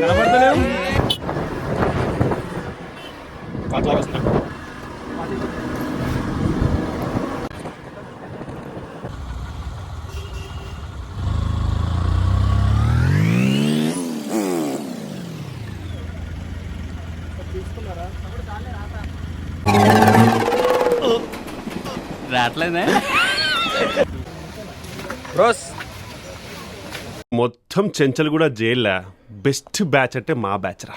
కనబడతలేవు అట్లా వస్తున్నా రావట్లేదే రోస్ మొత్తం చెంచల్ కూడా జైల్లా బెస్ట్ బ్యాచ్ అంటే మా బ్యాచ్ రా.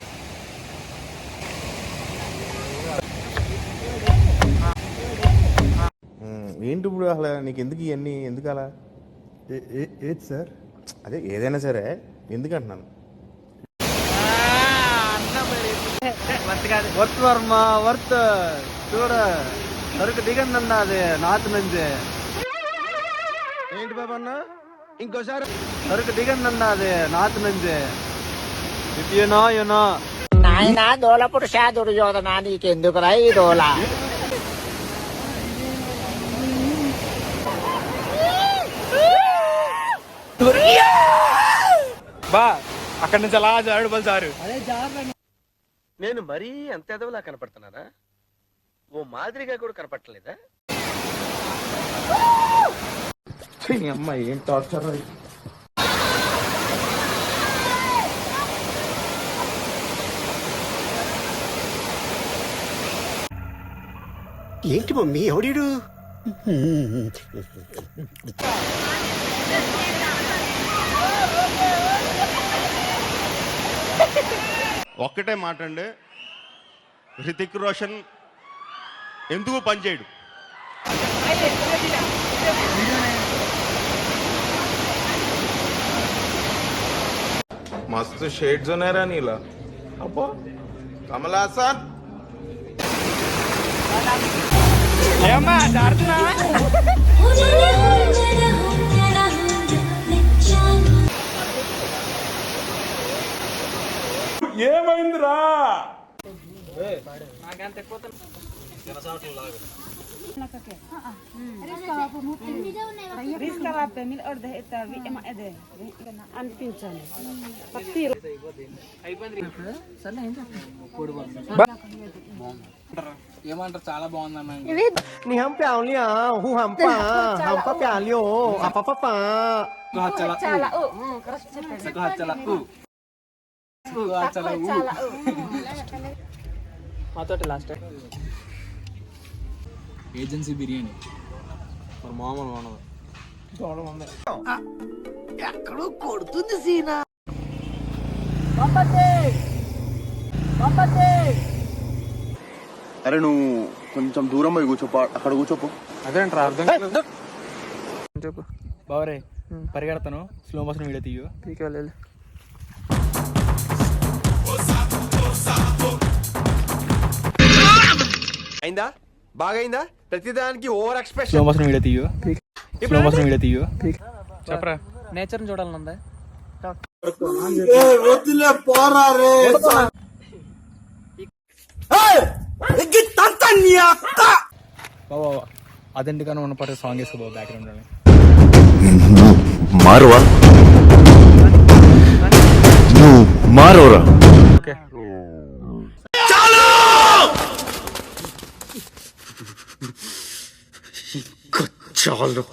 ఏంటి ఇప్పుడు అసలు నీకు ఎందుకు ఇవన్నీ ఎందుకు అలా ఏది సార్? అదే ఏదైనా సరే ఎందుకు అంటున్నాను. వర్త్ వర్మ వర్త్ చూడ సరుకు దిగండి అది నాత్ నుంచి. ఏంటి బాబు అన్న ఇంకోసారి సరుకు దిగండి అది నాత్ నుంచి. యూనో నాయనా దోల పురుష దుర్యోధన నీకెందుకురా ఈ దోల? బా అక్కడి నుంచి అలా జారుడు బల్ సారు. నేను మరీ అంత ఎదవలా కనపడుతున్నారా? ఓ మాదిరిగా కూడా కనపడలేదా? అమ్మ ఏం టార్చర్. ఏంటి మమ్మీ ఎవడీడు? ఒక్కటే మాట అండి, హృతిక్ రోషన్ ఎందుకు పనిచేయడు? మస్తు షేడ్స్ ఉన్నాయరా నీలా. అబ్బో కమల్ హాసన్. ఏమ్మా జారుతున్నా? ఏమైందిరా? ఏమంటారు? చాలా బాగుందన్న. నీ హం ప్యావ్ లియా హూ హం పా హం పా ప్యావ్ లియో అపపపా మాతోటి లాస్ట్ ఏజెన్సీ బిర్యానీ మామూలు ఉండదు. ఎక్కడో కొడుతుంది సీనా. అరే నువ్వు కొంచెం దూరం పోయి కూర్చోపో, అక్కడ కూర్చోపో. అదేంట్రా అర్థం చెప్పు బావరే. పరిగెడతాను, స్లో మోషన్ వీడియో తీయు. అయిందా? బాగైందా? ప్రతిదానికి over slow expression. Motion video తీయు. స్లో మోషన్ వీడియో తీయు. చెప్పరా నేచర్ చూడాలనుందా? బాబా అదెందుకని ఉన్న పాట సాంగ్ వేసుకో బాబు బ్యాక్గ్రౌండ్ లో. మారువా నువ్వు మారవరా? ఓకే చాలు.